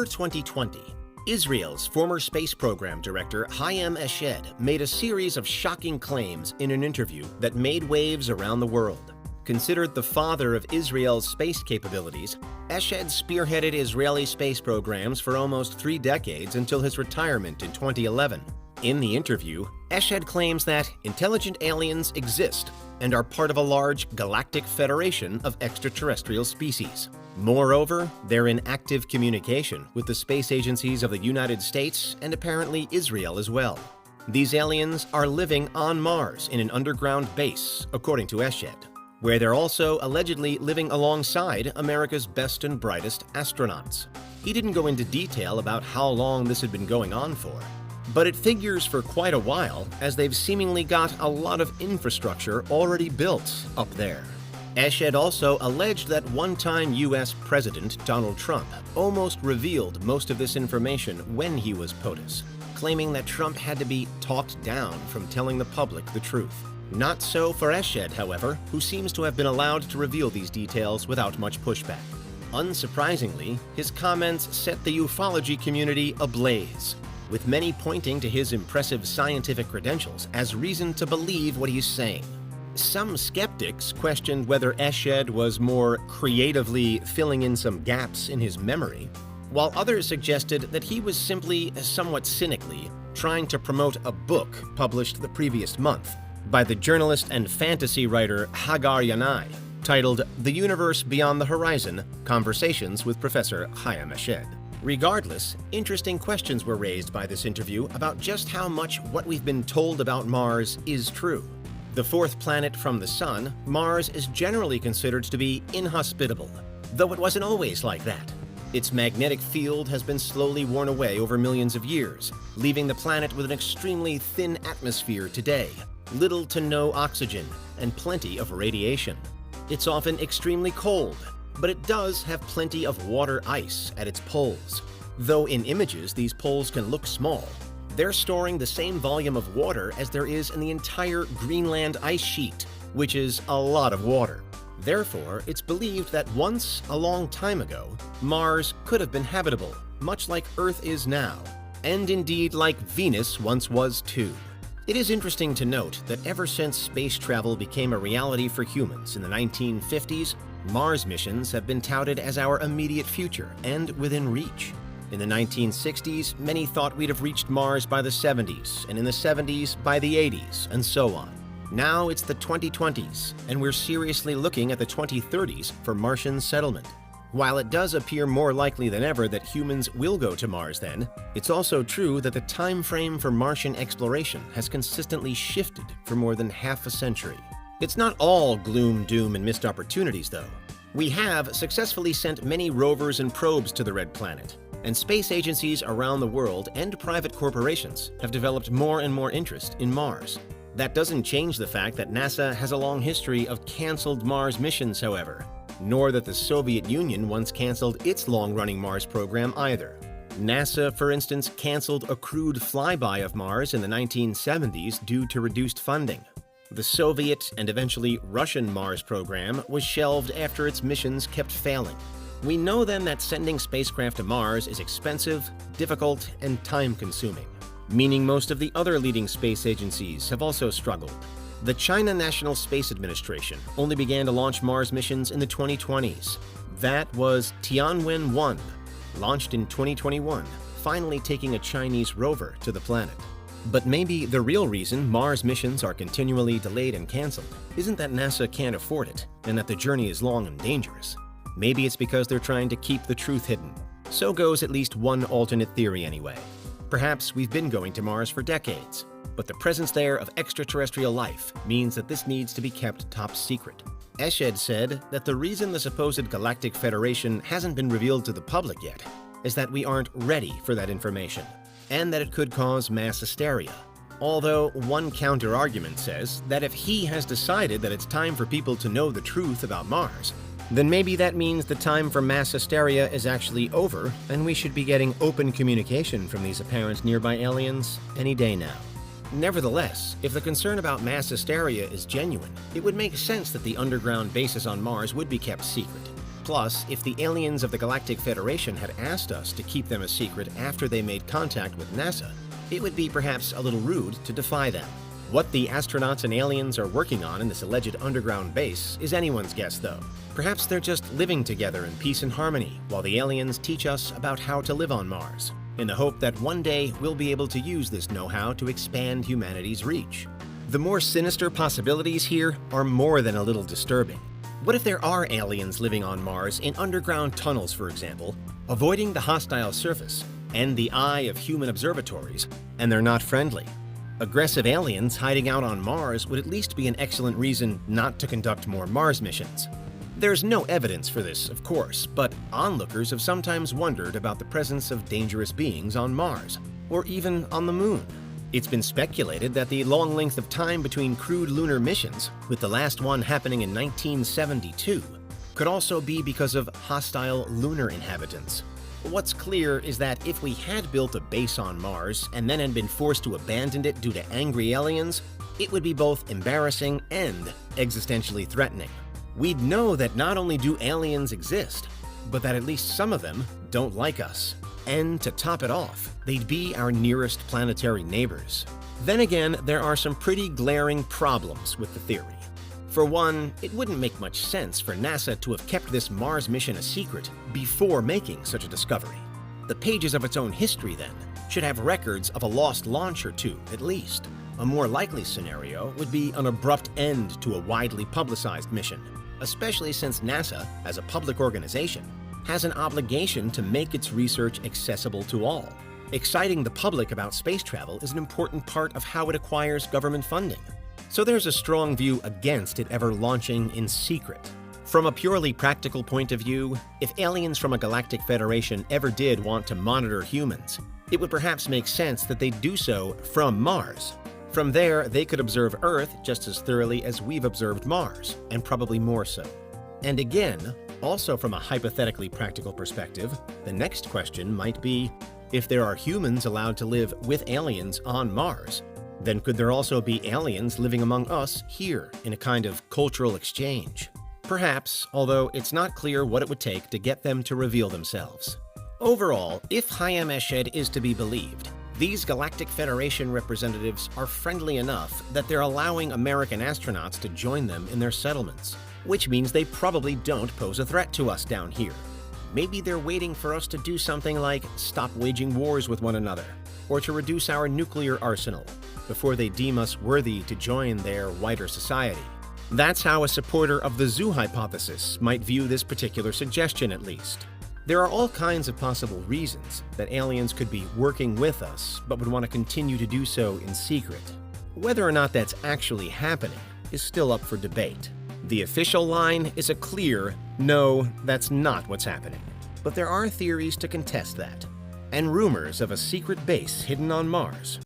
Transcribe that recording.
December 2020, Israel's former space program director Hayam Eshed made a series of shocking claims in an interview that made waves around the world. Considered the father of Israel's space capabilities, Eshed spearheaded Israeli space programs for almost 3 decades until his retirement in 2011. In the interview, Eshed claims that intelligent aliens exist and are part of a large galactic federation of extraterrestrial species. Moreover, they're in active communication with the space agencies of the United States and apparently Israel as well. These aliens are living on Mars in an underground base, according to Eshed, where they're also allegedly living alongside America's best and brightest astronauts. He didn't go into detail about how long this had been going on for, but it figures for quite a while, as they've seemingly got a lot of infrastructure already built up there. Eshed also alleged that one-time U.S. President Donald Trump almost revealed most of this information when he was POTUS, claiming that Trump had to be talked down from telling the public the truth. Not so for Eshed, however, who seems to have been allowed to reveal these details without much pushback. Unsurprisingly, his comments set the ufology community ablaze, with many pointing to his impressive scientific credentials as reason to believe what he's saying. Some skeptics questioned whether Eshed was more creatively filling in some gaps in his memory, while others suggested that he was simply, somewhat cynically, trying to promote a book published the previous month by the journalist and fantasy writer Hagar Yanai, titled The Universe Beyond the Horizon: Conversations with Professor Hayam Eshed. Regardless, interesting questions were raised by this interview about just how much what we've been told about Mars is true. The fourth planet from the Sun, Mars is generally considered to be inhospitable, though it wasn't always like that. Its magnetic field has been slowly worn away over millions of years, leaving the planet with an extremely thin atmosphere today, little to no oxygen, and plenty of radiation. It's often extremely cold, but it does have plenty of water ice at its poles. Though in images these poles can look small, they're storing the same volume of water as there is in the entire Greenland ice sheet, which is a lot of water. Therefore, it's believed that once, a long time ago, Mars could have been habitable, much like Earth is now, and indeed like Venus once was too. It is interesting to note that ever since space travel became a reality for humans in the 1950s, Mars missions have been touted as our immediate future and within reach. In the 1960s, many thought we'd have reached Mars by the 70s, and in the 70s by the 80s, and so on. Now it's the 2020s, and we're seriously looking at the 2030s for Martian settlement. While it does appear more likely than ever that humans will go to Mars then, it's also true that the time frame for Martian exploration has consistently shifted for more than half a century. It's not all gloom, doom, and missed opportunities, though. We have successfully sent many rovers and probes to the Red Planet, and space agencies around the world and private corporations have developed more and more interest in Mars. That doesn't change the fact that NASA has a long history of canceled Mars missions, however, nor that the Soviet Union once canceled its long-running Mars program either. NASA, for instance, canceled a crewed flyby of Mars in the 1970s due to reduced funding. The Soviet and eventually Russian Mars program was shelved after its missions kept failing. We know then that sending spacecraft to Mars is expensive, difficult, and time-consuming, meaning most of the other leading space agencies have also struggled. The China National Space Administration only began to launch Mars missions in the 2020s. That was Tianwen-1, launched in 2021, finally taking a Chinese rover to the planet. But maybe the real reason Mars missions are continually delayed and canceled isn't that NASA can't afford it, and that the journey is long and dangerous. Maybe it's because they're trying to keep the truth hidden. So goes at least one alternate theory anyway. Perhaps we've been going to Mars for decades, but the presence there of extraterrestrial life means that this needs to be kept top secret. Eshed said that the reason the supposed Galactic Federation hasn't been revealed to the public yet is that we aren't ready for that information, and that it could cause mass hysteria. Although one counter-argument says that if he has decided that it's time for people to know the truth about Mars, then maybe that means the time for mass hysteria is actually over, and we should be getting open communication from these apparent nearby aliens any day now. Nevertheless, if the concern about mass hysteria is genuine, it would make sense that the underground bases on Mars would be kept secret. Plus, if the aliens of the Galactic Federation had asked us to keep them a secret after they made contact with NASA, it would be perhaps a little rude to defy them. What the astronauts and aliens are working on in this alleged underground base is anyone's guess, though. Perhaps they're just living together in peace and harmony while the aliens teach us about how to live on Mars, in the hope that one day we'll be able to use this know-how to expand humanity's reach. The more sinister possibilities here are more than a little disturbing. What if there are aliens living on Mars in underground tunnels, for example, avoiding the hostile surface and the eye of human observatories, and they're not friendly? Aggressive aliens hiding out on Mars would at least be an excellent reason not to conduct more Mars missions. There's no evidence for this, of course, but onlookers have sometimes wondered about the presence of dangerous beings on Mars, or even on the Moon. It's been speculated that the long length of time between crewed lunar missions, with the last one happening in 1972, could also be because of hostile lunar inhabitants. What's clear is that if we had built a base on Mars and then had been forced to abandon it due to angry aliens, it would be both embarrassing and existentially threatening. We'd know that not only do aliens exist, but that at least some of them don't like us. And to top it off, they'd be our nearest planetary neighbors. Then again, there are some pretty glaring problems with the theory. For one, it wouldn't make much sense for NASA to have kept this Mars mission a secret before making such a discovery. The pages of its own history, then, should have records of a lost launch or two, at least. A more likely scenario would be an abrupt end to a widely publicized mission, especially since NASA, as a public organization, has an obligation to make its research accessible to all. Exciting the public about space travel is an important part of how it acquires government funding. So there's a strong view against it ever launching in secret. From a purely practical point of view, if aliens from a galactic federation ever did want to monitor humans, it would perhaps make sense that they'd do so from Mars. From there, they could observe Earth just as thoroughly as we've observed Mars, and probably more so. And again, also from a hypothetically practical perspective, the next question might be, if there are humans allowed to live with aliens on Mars, then could there also be aliens living among us here in a kind of cultural exchange? Perhaps, although it's not clear what it would take to get them to reveal themselves. Overall, if Hayam Eshed is to be believed, these Galactic Federation representatives are friendly enough that they're allowing American astronauts to join them in their settlements, which means they probably don't pose a threat to us down here. Maybe they're waiting for us to do something like stop waging wars with one another, or to reduce our nuclear arsenal, before they deem us worthy to join their wider society. That's how a supporter of the zoo hypothesis might view this particular suggestion, at least. There are all kinds of possible reasons that aliens could be working with us, but would want to continue to do so in secret. Whether or not that's actually happening is still up for debate. The official line is a clear, no, that's not what's happening. But there are theories to contest that, and rumors of a secret base hidden on Mars